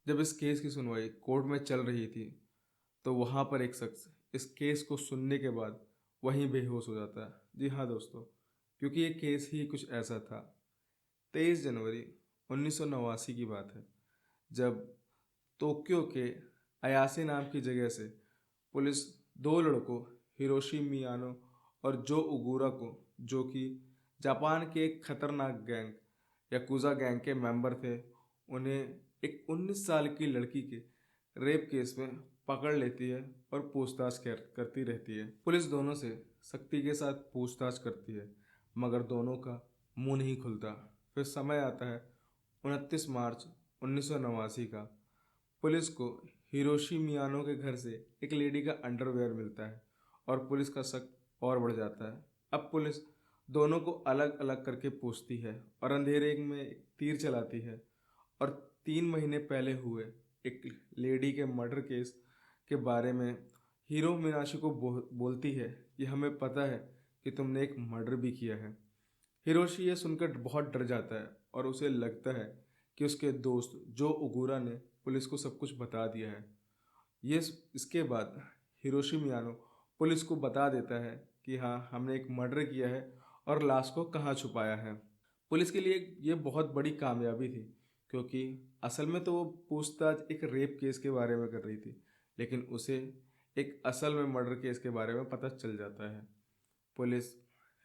जब इस केस की सुनवाई कोर्ट में चल रही थी तो वहाँ पर एक शख्स इस केस को सुनने के बाद वहीं बेहोश हो जाता है। जी हाँ दोस्तों, क्योंकि ये केस ही कुछ ऐसा था। 23 जनवरी 1989 की बात है, जब टोक्यो के अयासे नाम की जगह से पुलिस दो लड़कों हिरोशी मियानो और जो उगुरा को, जो कि जापान के एक खतरनाक गैंग याकुजा गैंग के मेंबर थे, उन्हें एक 19 साल की लड़की के रेप केस में पकड़ लेती है और पूछताछ करती रहती है। पुलिस दोनों से सख्ती के साथ पूछताछ करती है, मगर दोनों का मुंह नहीं खुलता। फिर समय आता है 29 मार्च 1989 का। पुलिस को हिरोशी मियानो के घर से एक लेडी का अंडरवेयर मिलता है और पुलिस का शक और बढ़ जाता है। अब पुलिस दोनों को अलग अलग करके पूछती है और अंधेरे में एक तीर चलाती है और 3 महीने पहले हुए एक लेडी के मर्डर केस के बारे में हीरो मीनाशी को बोलती है कि हमें पता है कि तुमने एक मर्डर भी किया है। हिरोशी ये सुनकर बहुत डर जाता है और उसे लगता है कि उसके दोस्त जो उगुरा ने पुलिस को सब कुछ बता दिया है। ये इसके बाद हिरोशी मियानो पुलिस को बता देता है कि हाँ, हमने एक मर्डर किया है और लाश को कहाँ छुपाया है। पुलिस के लिए ये बहुत बड़ी कामयाबी थी, क्योंकि असल में तो वो पूछताछ एक रेप केस के बारे में कर रही थी, लेकिन उसे एक असल में मर्डर केस के बारे में पता चल जाता है। पुलिस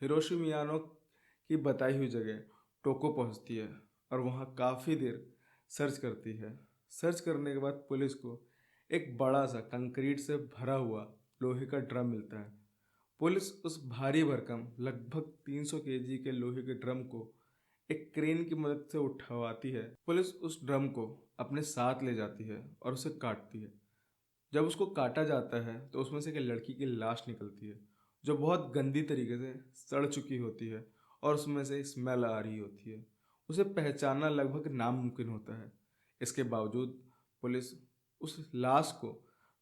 हिरोशी मियानो की बताई हुई जगह टोको पहुंचती है और वहां काफ़ी देर सर्च करती है। सर्च करने के बाद पुलिस को एक बड़ा सा कंक्रीट से भरा हुआ लोहे का ड्रम मिलता है। पुलिस उस भारी भरकम लगभग 300 केजी के लोहे के ड्रम को एक क्रेन की मदद से उठवाती है। पुलिस उस ड्रम को अपने साथ ले जाती है और उसे काटती है। जब उसको काटा जाता है तो उसमें से एक लड़की की लाश निकलती है, जो बहुत गंदी तरीके से सड़ चुकी होती है और उसमें से स्मेल आ रही होती है। उसे पहचानना लगभग नामुमकिन होता है। इसके बावजूद पुलिस उस लाश को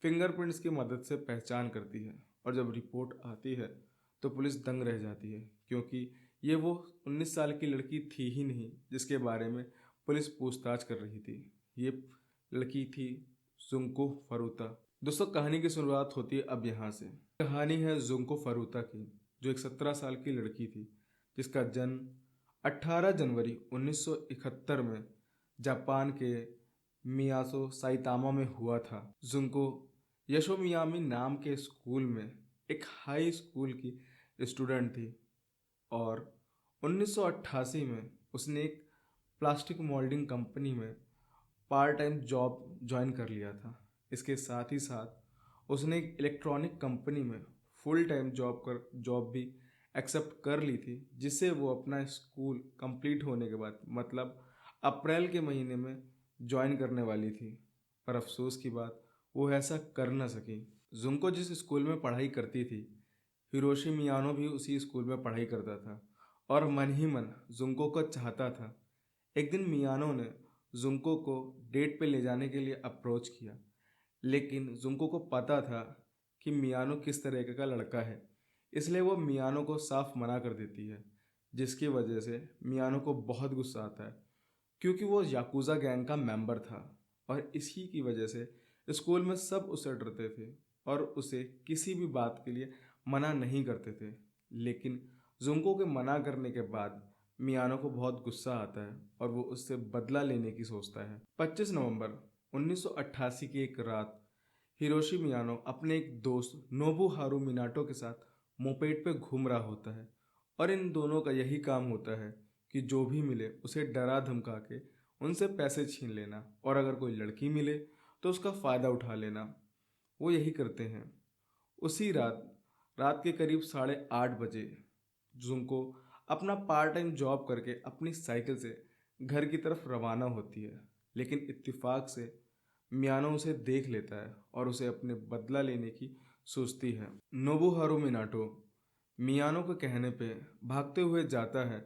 फिंगरप्रिंट्स की मदद से पहचान करती है और जब रिपोर्ट आती है तो पुलिस दंग रह जाती है, क्योंकि ये वो 19 साल की लड़की थी ही नहीं जिसके बारे में पुलिस पूछताछ कर रही थी। ये लड़की थी जुंको फरूता। दोस्तों, कहानी की शुरुआत होती है अब यहाँ से। कहानी है जुंको फरूता की, जो एक 17 साल की लड़की थी जिसका जन्म 18 जनवरी 1971 में जापान के मियासो साइतामा में हुआ था। जुंको यशोमियामी नाम के स्कूल में एक हाई स्कूल की स्टूडेंट थी और 1988 में उसने एक प्लास्टिक मोल्डिंग कंपनी में पार्ट टाइम जॉब ज्वाइन कर लिया था। इसके साथ ही साथ उसने एक इलेक्ट्रॉनिक कंपनी में फुल टाइम जॉब भी एक्सेप्ट कर ली थी, जिससे वो अपना स्कूल कंप्लीट होने के बाद मतलब अप्रैल के महीने में ज्वाइन करने वाली थी। पर अफसोस की बात, वो ऐसा कर न सकी। जुनको जिस स्कूल में पढ़ाई करती थी, हिरोशी मियानो भी उसी स्कूल में पढ़ाई करता था और मन ही मन जुनको को चाहता था। एक दिन मियानो ने जुनको को डेट पे ले जाने के लिए अप्रोच किया, लेकिन जुनको को पता था कि मियानो किस तरह का लड़का है, इसलिए वो मियानो को साफ मना कर देती है, जिसकी वजह से मियानो को बहुत गुस्सा आता है, क्योंकि वो याकुजा गैंग का मेंबर था और इसी की वजह से स्कूल में सब उससे डरते थे और उसे किसी भी बात के लिए मना नहीं करते थे। लेकिन जुंको के मना करने के बाद मियानो को बहुत गुस्सा आता है और वो उससे बदला लेने की सोचता है। 25 नवंबर 1988 की एक रात हिरोशी मियानो अपने एक दोस्त नोबुहारू मिनाटो के साथ मोपेड पे घूम रहा होता है और इन दोनों का यही काम होता है कि जो भी मिले उसे डरा धमका के उनसे पैसे छीन लेना और अगर कोई लड़की मिले तो उसका फ़ायदा उठा लेना। वो यही करते हैं। उसी रात रात के करीब 8:30 बजे जुनको अपना पार्ट टाइम जॉब करके अपनी साइकिल से घर की तरफ रवाना होती है, लेकिन इत्तेफाक से मियानो उसे देख लेता है और उसे अपने बदला लेने की सोचती है। नोबुहारू मिनाटो मियानो के कहने पे भागते हुए जाता है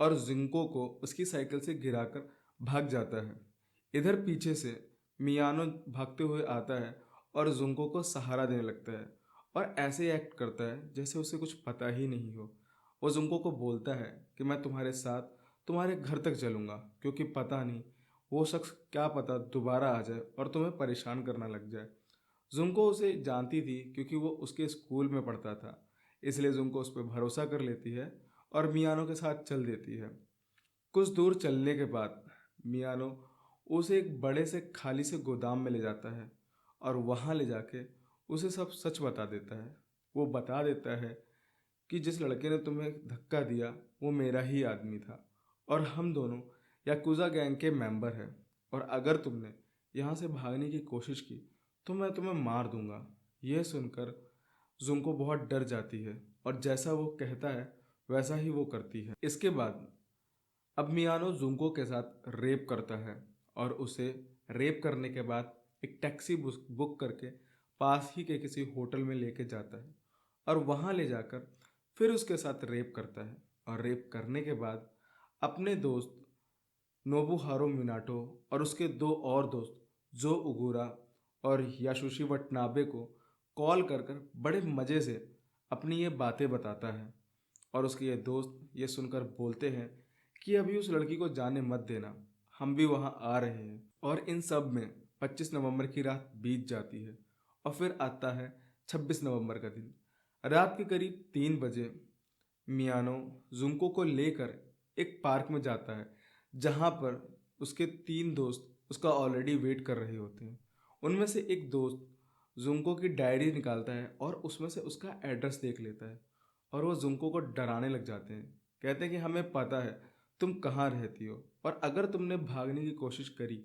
और जिंको को उसकी साइकिल से गिराकर भाग जाता है। इधर पीछे से मियानो भागते हुए आता है और जुंको को सहारा देने लगता है और ऐसे एक्ट करता है जैसे उसे कुछ पता ही नहीं हो। वो जुंको को बोलता है कि मैं तुम्हारे साथ तुम्हारे घर तक चलूँगा, क्योंकि पता नहीं वो शख्स क्या पता दोबारा आ जाए और तुम्हें परेशान करना लग जाए। जुनको उसे जानती थी क्योंकि वो उसके स्कूल में पढ़ता था, इसलिए जुनको उस पर भरोसा कर लेती है और मियानो के साथ चल देती है। कुछ दूर चलने के बाद मियानो उसे एक बड़े से खाली से गोदाम में ले जाता है और वहाँ ले जाके उसे सब सच बता देता है। वो बता देता है कि जिस लड़के ने तुम्हें धक्का दिया वो मेरा ही आदमी था और हम दोनों याकुजा गैंग के मेंबर हैं, और अगर तुमने यहाँ से भागने की कोशिश की तो मैं तुम्हें मार दूंगा। यह सुनकर जुनको बहुत डर जाती है और जैसा वो कहता है वैसा ही वो करती है। इसके बाद अब मियानो जुंको के साथ रेप करता है और उसे रेप करने के बाद एक टैक्सी बुक करके पास ही के किसी होटल में लेके जाता है और वहाँ ले जाकर फिर उसके साथ रेप करता है। और रेप करने के बाद अपने दोस्त नोबुहारो मिनाटो और उसके दो और दोस्त जो उगुरा और याशुशी वटनाबे को कॉल कर कर बड़े मज़े से अपनी ये बातें बताता है। और उसके ये दोस्त ये सुनकर बोलते हैं कि अभी उस लड़की को जाने मत देना, हम भी वहाँ आ रहे हैं। और इन सब में 25 नवंबर की रात बीत जाती है और फिर आता है 26 नवंबर का दिन। रात के करीब 3 बजे मियानो जुंको को लेकर एक पार्क में जाता है जहाँ पर उसके 3 दोस्त उसका ऑलरेडी वेट कर रहे होते हैं। उनमें से एक दोस्त जुंको की डायरी निकालता है और उसमें से उसका एड्रेस देख लेता है और वो जुंको को डराने लग जाते हैं। कहते हैं कि हमें पता है तुम कहाँ रहती हो और अगर तुमने भागने की कोशिश करी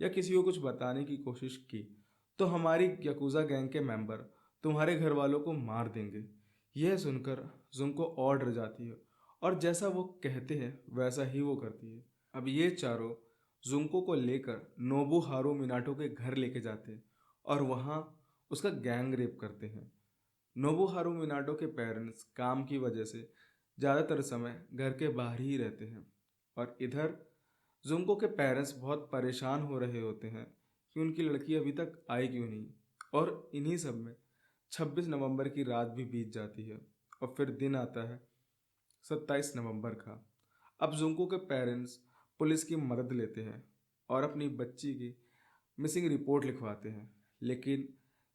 या किसी को कुछ बताने की कोशिश की तो हमारी याकुजा गैंग के मेंबर तुम्हारे घर वालों को मार देंगे। यह सुनकर जुंको और डर जाती है और जैसा वो कहते हैं वैसा ही वो करती है। अब ये चारों जुंको को लेकर नोबुहारो मिनाटो के घर लेके जाते हैं और वहाँ उसका गैंग रेप करते हैं। नोबुहारू मिनाटो के पेरेंट्स काम की वजह से ज़्यादातर समय घर के बाहर ही रहते हैं और इधर जुंको के पेरेंट्स बहुत परेशान हो रहे होते हैं कि उनकी लड़की अभी तक आई क्यों नहीं। और इन्हीं सब में 26 नवंबर की रात भी बीत जाती है और फिर दिन आता है 27 नवंबर का। अब जुंको के पेरेंट्स पुलिस की मदद लेते हैं और अपनी बच्ची की मिसिंग रिपोर्ट लिखवाते हैं। लेकिन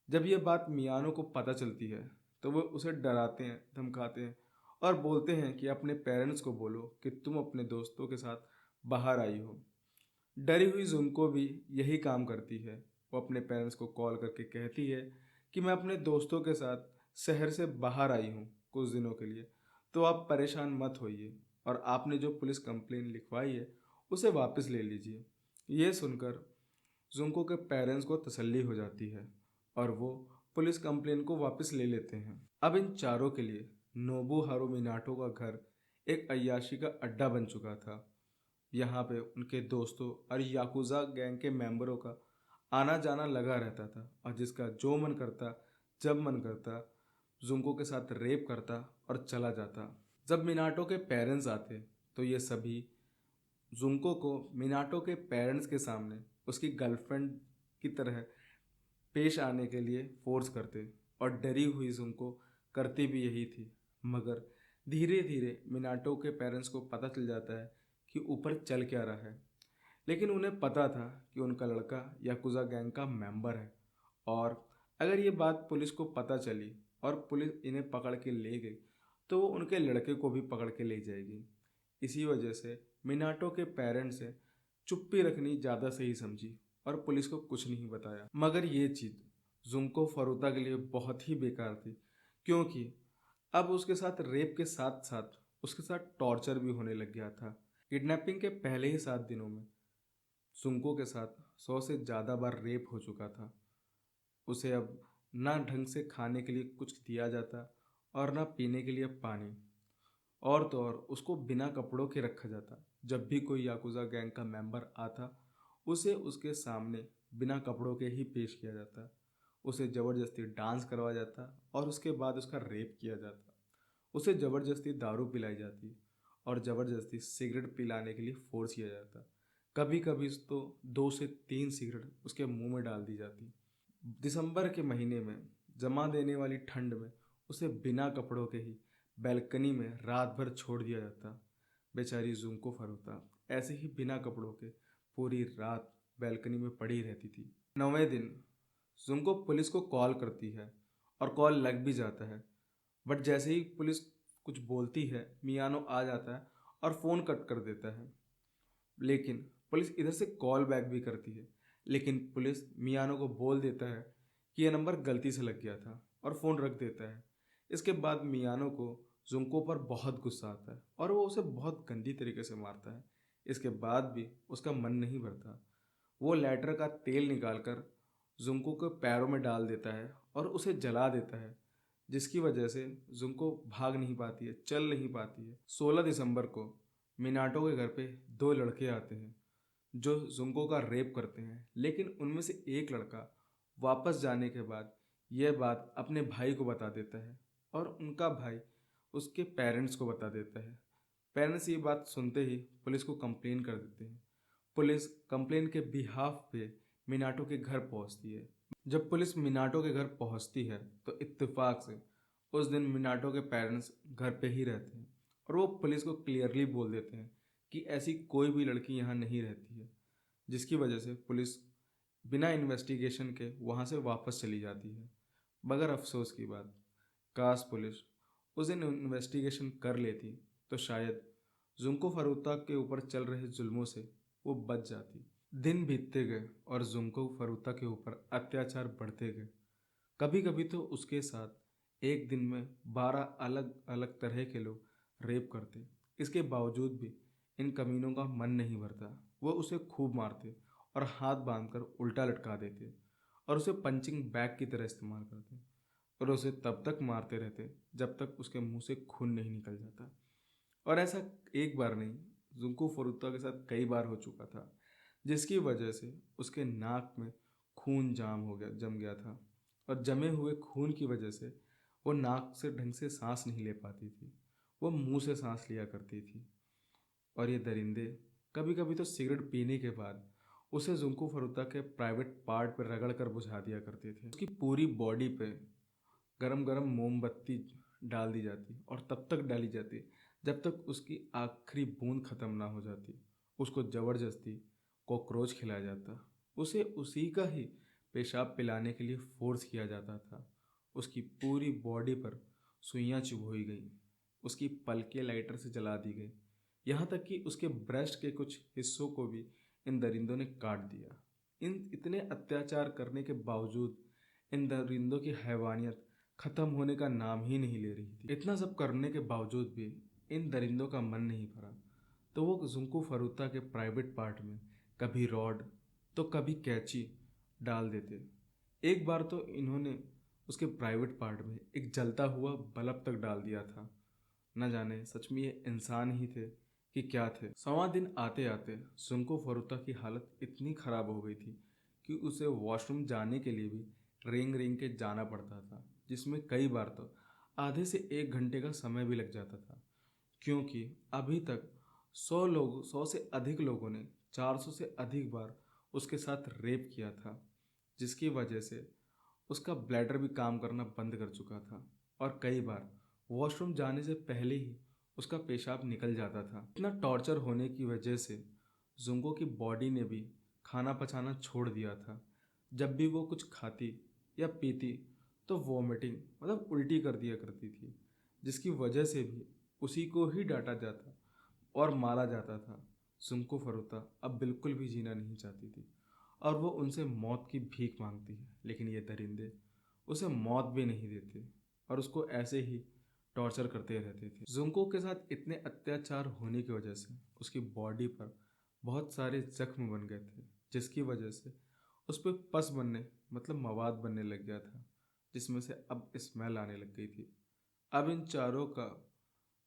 जब यह बात मियानो को पता चलती है तो वो उसे डराते हैं, धमकाते हैं और बोलते हैं कि अपने पेरेंट्स को बोलो कि तुम अपने दोस्तों के साथ बाहर आई हो। डरी हुई जुनको भी यही काम करती है। वो अपने पेरेंट्स को कॉल करके कहती है कि मैं अपने दोस्तों के साथ शहर से बाहर आई हूँ कुछ दिनों के लिए, तो आप परेशान मत होइए और आपने जो पुलिस कंप्लेन लिखवाई है उसे वापस ले लीजिए। ये सुनकर जुंको के पेरेंट्स को तसल्ली हो जाती है और वो पुलिस कंप्लेन को वापस ले लेते हैं। अब इन चारों के लिए नोबुहारू मिनाटो का घर एक अय्याशी का अड्डा बन चुका था। यहाँ पे उनके दोस्तों और याकुजा गैंग के मेंबरों का आना जाना लगा रहता था और जिसका जो मन करता जब मन करता जुंको के साथ रेप करता और चला जाता। जब मिनाटो के पेरेंट्स आते तो ये सभी जुंको को मिनाटो के पेरेंट्स के सामने उसकी गर्लफ्रेंड की तरह पेश आने के लिए फोर्स करते और डरी हुई जुंको करती भी यही थी। मगर धीरे धीरे मिनाटो के पेरेंट्स को पता चल जाता है कि ऊपर चल क्या रहा है। लेकिन उन्हें पता था कि उनका लड़का याकुजा गैंग का मेंबर है और अगर ये बात पुलिस को पता चली और पुलिस इन्हें पकड़ के ले गई तो वो उनके लड़के को भी पकड़ के ले जाएगी। इसी वजह से मिनाटो के पेरेंट्स से चुप्पी रखनी ज़्यादा सही समझी और पुलिस को कुछ नहीं बताया। मगर ये चीज़ जुंको फरुता के लिए बहुत ही बेकार थी क्योंकि अब उसके साथ रेप के साथ साथ उसके साथ टॉर्चर भी होने लग गया था। किडनैपिंग के पहले ही 7 दिनों में जुंको के साथ 100 से ज़्यादा बार रेप हो चुका था। उसे अब ना ढंग से खाने के लिए कुछ दिया जाता और ना पीने के लिए पानी, और तो और उसको बिना कपड़ों के रखा जाता। जब भी कोई याकुजा गैंग का मेंबर आता उसे उसके सामने बिना कपड़ों के ही पेश किया जाता। उसे ज़बरदस्ती डांस करवाया जाता और उसके बाद उसका रेप किया जाता। उसे ज़बरदस्ती दारू पिलाई जाती और ज़बरदस्ती सिगरेट पिलाने के लिए फोर्स किया जाता। कभी कभी तो 2 से 3 सिगरेट उसके मुंह में डाल दी जाती। दिसंबर के महीने में जमा देने वाली ठंड में उसे बिना कपड़ों के ही बैल्कनी में रात भर छोड़ दिया जाता। बेचारी जुंको फरुता ऐसे ही बिना कपड़ों के पूरी रात बैल्कनी में पड़ी रहती थी। 9वें दिन जुंको पुलिस को कॉल करती है और कॉल लग भी जाता है, बट जैसे ही पुलिस कुछ बोलती है मियानो आ जाता है और फ़ोन कट कर देता है। लेकिन पुलिस इधर से कॉल बैक भी करती है, लेकिन पुलिस मियानो को बोल देता है कि यह नंबर गलती से लग गया था और फ़ोन रख देता है। इसके बाद मियानो को जुंको पर बहुत गुस्सा आता है और वो उसे बहुत गंदी तरीके से मारता है। इसके बाद भी उसका मन नहीं भरता। वो लाइटर का तेल निकालकर जुंको के पैरों में डाल देता है और उसे जला देता है, जिसकी वजह से जुंको भाग नहीं पाती है, चल नहीं पाती है। 16 दिसंबर को मिनाटो के घर पे 2 लड़के आते हैं जो जुंको का रेप करते हैं, लेकिन उनमें से एक लड़का वापस जाने के बाद यह बात अपने भाई को बता देता है और उनका भाई उसके पेरेंट्स को बता देता है। पेरेंट्स ये बात सुनते ही पुलिस को कंप्लेन कर देते हैं। पुलिस कंप्लेन के बिहाफ पे मिनाटो के घर पहुंचती है। जब पुलिस मिनाटो के घर पहुंचती है तो इत्तेफाक से उस दिन मिनाटो के पेरेंट्स घर पे ही रहते हैं और वो पुलिस को क्लियरली बोल देते हैं कि ऐसी कोई भी लड़की यहाँ नहीं रहती है, जिसकी वजह से पुलिस बिना इन्वेस्टिगेशन के वहाँ से वापस चली जाती है। मगर अफसोस की बात, काश पुलिस उस दिन इन्वेस्टिगेशन कर लेती तो शायद जुंको फरूता के ऊपर चल रहे जुल्मों से वो बच जाती। दिन बीतते गए और जुंको फरूता के ऊपर अत्याचार बढ़ते गए। कभी कभी तो उसके साथ एक दिन में 12 अलग अलग तरह के लोग रेप करते। इसके बावजूद भी इन कमीनों का मन नहीं भरता। वो उसे खूब मारते और हाथ बांधकर उल्टा लटका देते और उसे पंचिंग बैग की तरह इस्तेमाल करते और उसे तब तक मारते रहते जब तक उसके मुंह से खून नहीं निकल जाता। और ऐसा एक बार नहीं, जुंको फरूता के साथ कई बार हो चुका था, जिसकी वजह से उसके नाक में खून जम गया था और जमे हुए खून की वजह से वो नाक से ढंग से सांस नहीं ले पाती थी। वो मुंह से सांस लिया करती थी। और ये दरिंदे कभी कभी तो सिगरेट पीने के बाद उसे जुंको फरूता के प्राइवेट पार्ट पर रगड़ कर बुझा दिया करते थे। उसकी पूरी बॉडी पे गरम गरम मोमबत्ती डाल दी जाती और तब तक डाली जाती जब तक उसकी आखिरी बूंद खत्म ना हो जाती। उसको जबरदस्ती कॉकरोच खिलाया जाता। उसे उसी का ही पेशाब पिलाने के लिए फोर्स किया जाता था। उसकी पूरी बॉडी पर सुइयां चुभोई गई। उसकी पलकें लाइटर से जला दी गई। यहाँ तक कि उसके ब्रेस्ट के कुछ हिस्सों को भी इन दरिंदों ने काट दिया। इन इतने अत्याचार करने के बावजूद इन दरिंदों की हैवानियत खत्म होने का नाम ही नहीं ले रही थी। इतना सब करने के बावजूद भी इन दरिंदों का मन नहीं भरा, तो वो जुंको फरूता के प्राइवेट पार्ट में कभी रॉड तो कभी कैंची डाल देते। एक बार तो इन्होंने उसके प्राइवेट पार्ट में एक जलता हुआ बल्ब तक डाल दिया था। न जाने सच में ये इंसान ही थे कि क्या थे। 1वां दिन आते आते जुंको फरूता की हालत इतनी खराब हो गई थी कि उसे वॉशरूम जाने के लिए भी रेंग रेंग के जाना पड़ता था, जिसमें कई बार तो आधे से 1 घंटे का समय भी लग जाता था, क्योंकि अभी तक 100 से अधिक लोगों ने 400 से अधिक बार उसके साथ रेप किया था, जिसकी वजह से उसका ब्लैडर भी काम करना बंद कर चुका था और कई बार वॉशरूम जाने से पहले ही उसका पेशाब निकल जाता था। इतना टॉर्चर होने की वजह से जुंगो की बॉडी ने भी खाना पचाना छोड़ दिया था। जब भी वो कुछ खाती या पीती तो वॉमिटिंग मतलब उल्टी कर दिया करती थी, जिसकी वजह से भी उसी को ही डांटा जाता और मारा जाता था। जुंको फरूता अब बिल्कुल भी जीना नहीं चाहती थी और वो उनसे मौत की भीख मांगती है, लेकिन ये दरिंदे उसे मौत भी नहीं देते और उसको ऐसे ही टॉर्चर करते रहते थे। जुंको के साथ इतने अत्याचार होने की वजह से उसकी बॉडी पर बहुत सारे जख्म बन गए थे, जिसकी वजह से उस पर पस बनने मतलब मवाद बनने लग गया था, जिसमें से अब स्मेल आने लग गई थी। अब इन चारों का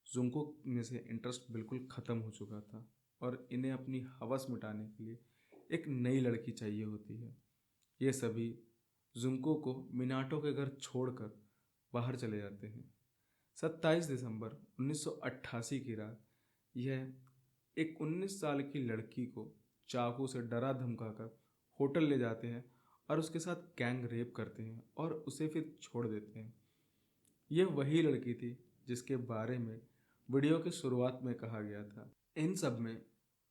जुंको में से इंटरेस्ट बिल्कुल ख़त्म हो चुका था और इन्हें अपनी हवस मिटाने के लिए एक नई लड़की चाहिए होती है। ये सभी जुंको को मिनाटो के घर छोड़कर बाहर चले जाते हैं। 27 दिसंबर 1988 की रात यह एक 19 साल की लड़की को चाकू से डरा धमकाकर होटल ले जाते हैं और उसके साथ गैंग रेप करते हैं और उसे फिर छोड़ देते हैं। यह वही लड़की थी जिसके बारे में वीडियो की शुरुआत में कहा गया था। इन सब में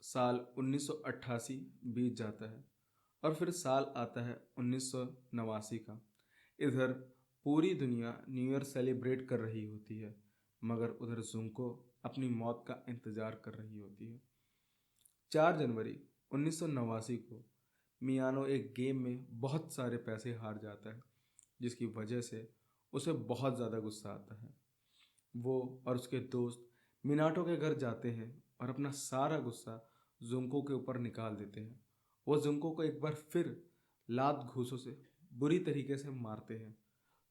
साल 1988 बीत जाता है और फिर साल आता है 1989 का। इधर पूरी दुनिया न्यू ईयर सेलिब्रेट कर रही होती है, मगर उधर जुंको अपनी मौत का इंतजार कर रही होती है। 4 जनवरी 1989 को मियानो एक गेम में बहुत सारे पैसे हार जाता है, जिसकी वजह से उसे बहुत ज़्यादा गुस्सा आता है। वो और उसके दोस्त मिनाटो के घर जाते हैं और अपना सारा गुस्सा जुंको के ऊपर निकाल देते हैं। वो जुंको को एक बार फिर लात घूंसों से बुरी तरीके से मारते हैं।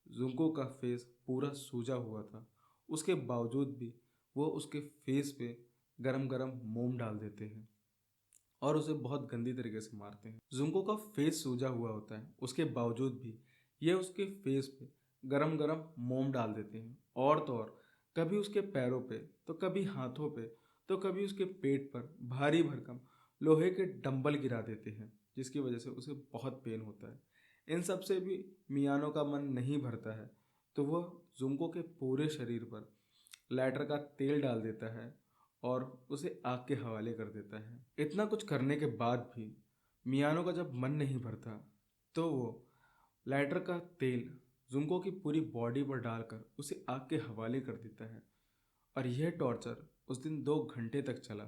जुंको का फेस पूरा सूजा हुआ था, उसके बावजूद भी वो उसके फेस पे गरम गरम मोम डाल देते हैं और उसे बहुत गंदी तरीके से मारते हैं। जुंको का फेस सूजा हुआ होता है, उसके बावजूद भी ये उसके फेस पे गरम गरम मोम डाल देते हैं। और तो और कभी उसके पैरों पे, तो कभी हाथों पे, तो कभी उसके पेट पर भारी भरकम लोहे के डंबल गिरा देते हैं, जिसकी वजह से उसे बहुत पेन होता है। इन सब से भी मियानो का मन नहीं भरता है, तो वह जुंको के पूरे शरीर पर लाइटर का तेल डाल देता है और उसे आग के हवाले कर देता है। इतना कुछ करने के बाद भी मियानो का जब मन नहीं भरता, तो वो लाइटर का तेल जुंको की पूरी बॉडी पर डालकर उसे आग के हवाले कर देता है। और यह टॉर्चर उस दिन 2 घंटे तक चला।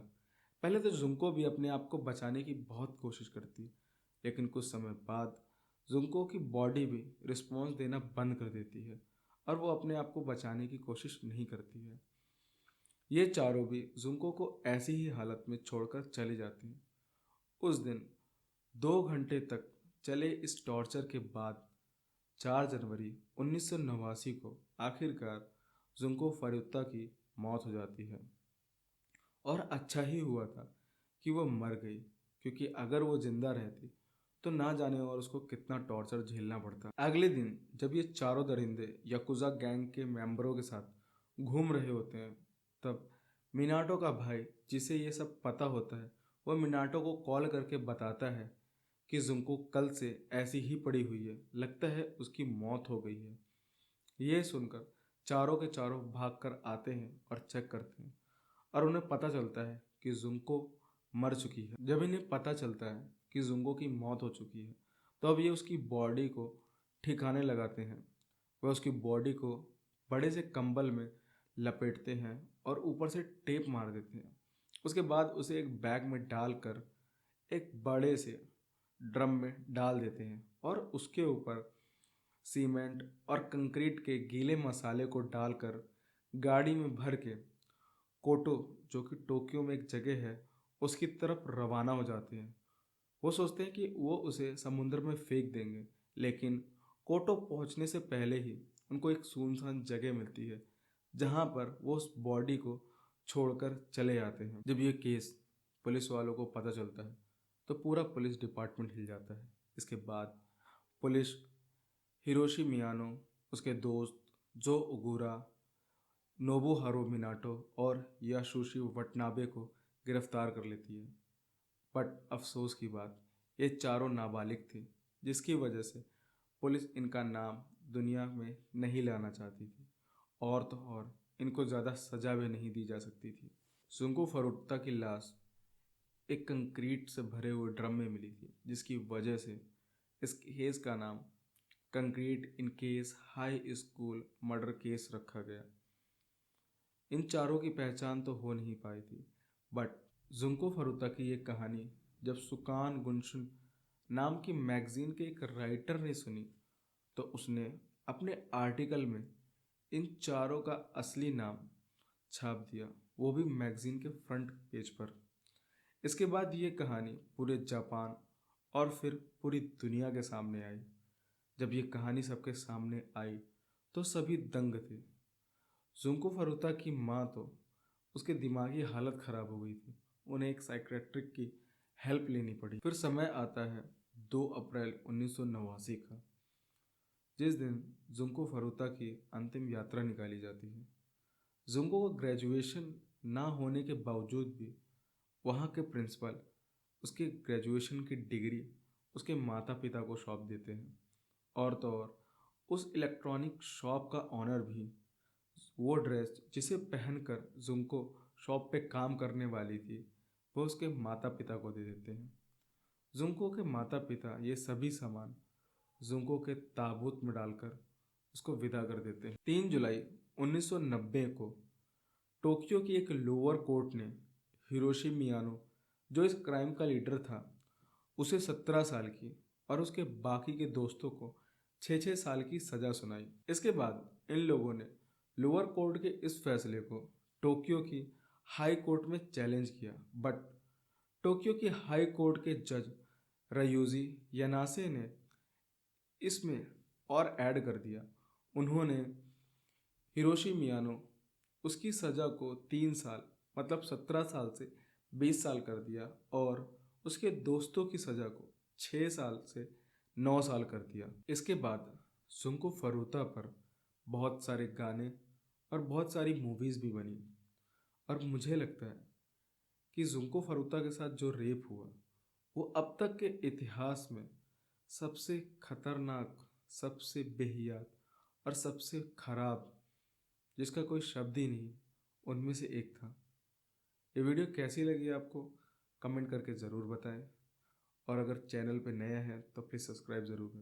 पहले तो जुंको भी अपने आप को बचाने की बहुत कोशिश करती, लेकिन कुछ समय बाद जुंको की बॉडी भी रिस्पॉन्स देना बंद कर देती है और वो अपने आप को बचाने की कोशिश नहीं करती है। ये चारों भी जुंको को ऐसी ही हालत में छोड़कर चले जाते हैं। उस दिन 2 घंटे तक चले इस टॉर्चर के बाद 4 जनवरी 1989 को आखिरकार जुंको फरुता की मौत हो जाती है। और अच्छा ही हुआ था कि वो मर गई, क्योंकि अगर वो जिंदा रहती तो ना जाने और उसको कितना टॉर्चर झेलना पड़ता। अगले दिन जब ये चारों दरिंदे याकुजा गैंग के मेंबरों के साथ घूम रहे होते हैं, तब मिनाटो का भाई, जिसे ये सब पता होता है, वो मिनाटो को कॉल करके बताता है कि जुंको कल से ऐसी ही पड़ी हुई है, लगता है उसकी मौत हो गई है। ये सुनकर चारों के चारों भागकर आते हैं और चेक करते हैं और उन्हें पता चलता है कि जुंको मर चुकी है। जब इन्हें पता चलता है कि जुंको की मौत हो चुकी है, तो अब ये उसकी बॉडी को ठिकाने लगाते हैं। वह उसकी बॉडी को बड़े से कंबल में लपेटते हैं और ऊपर से टेप मार देते हैं। उसके बाद उसे एक बैग में डालकर एक बड़े से ड्रम में डाल देते हैं और उसके ऊपर सीमेंट और कंक्रीट के गीले मसाले को डालकर गाड़ी में भर के कोटो, जो कि टोक्यो में एक जगह है, उसकी तरफ रवाना हो जाते हैं। वो सोचते हैं कि वो उसे समुद्र में फेंक देंगे, लेकिन कोटो पहुंचने से पहले ही उनको एक सुनसान जगह मिलती है, जहां पर वो उस बॉडी को छोड़कर चले जाते हैं। जब ये केस पुलिस वालों को पता चलता है, तो पूरा पुलिस डिपार्टमेंट हिल जाता है। इसके बाद पुलिस हिरोशी मियानो, उसके दोस्त जो ओगुरा, नोबुहारो मिनाटो और यासुशी वटनाबे को गिरफ्तार कर लेती है। बट अफसोस की बात, ये चारों नाबालिग थे, जिसकी वजह से पुलिस इनका नाम दुनिया में नहीं लाना चाहती थी। और तो और इनको ज़्यादा सजा भी नहीं दी जा सकती थी। जुंको फरुता की लाश एक कंक्रीट से भरे हुए ड्रम में मिली थी, जिसकी वजह से इस केस का नाम concrete in case high school murder case रखा गया। इन चारों की पहचान तो हो नहीं पाई थी, बट जुंको फरुता की ये कहानी जब सुकान गुनशुन नाम की मैगजीन के एक राइटर ने सुनी, तो उसने अपने आर्टिकल में इन चारों का असली नाम छाप दिया, वो भी मैगजीन के फ्रंट पेज पर। इसके बाद ये कहानी पूरे जापान और फिर पूरी दुनिया के सामने आई। जब ये कहानी सबके सामने आई, तो सभी दंग थे। जुंको फरुता की माँ तो, उसके दिमागी हालत खराब हो गई थी, उन्हें एक साइकेट्रिक की हेल्प लेनी पड़ी। फिर समय आता है 2 अप्रैल 1989 का, जिस दिन जुंको फरुता की अंतिम यात्रा निकाली जाती है। जुंको को ग्रेजुएशन ना होने के बावजूद भी वहाँ के प्रिंसिपल उसके ग्रेजुएशन की डिग्री उसके माता पिता को सौंप देते हैं। और तो और उस इलेक्ट्रॉनिक शॉप का ऑनर भी वो ड्रेस जिसे पहनकर जुंको शॉप पे काम करने वाली थी, वो उसके माता पिता को दे देते हैं। जुंको के माता पिता ये सभी सामान जुंको के ताबूत में डालकर उसको विदा कर देते हैं। 3 जुलाई 1990 को टोक्यो की एक लोअर कोर्ट ने हिरोशी मियानो, जो इस क्राइम का लीडर था, उसे 17 साल की और उसके बाकी के दोस्तों को 6-6 साल की सजा सुनाई। इसके बाद इन लोगों ने लोअर कोर्ट के इस फैसले को टोक्यो की हाई कोर्ट में चैलेंज किया, बट टोक्यो की हाई कोर्ट के जज रयूजी यानासे ने इसमें और ऐड कर दिया। उन्होंने हिरोशी मियानो उसकी सज़ा को 3 साल मतलब 17 साल से 20 साल कर दिया और उसके दोस्तों की सज़ा को 6 साल से 9 साल कर दिया। इसके बाद जुंको फरूता पर बहुत सारे गाने और बहुत सारी मूवीज़ भी बनी और मुझे लगता है कि जुंको फरूता के साथ जो रेप हुआ वो अब तक के इतिहास में सबसे खतरनाक, सबसे बेहियात और सबसे खराब, जिसका कोई शब्द ही नहीं, उनमें से एक था। ये वीडियो कैसी लगी आपको कमेंट करके ज़रूर बताएं और अगर चैनल पे नया है तो प्लीज़ सब्सक्राइब ज़रूर करें।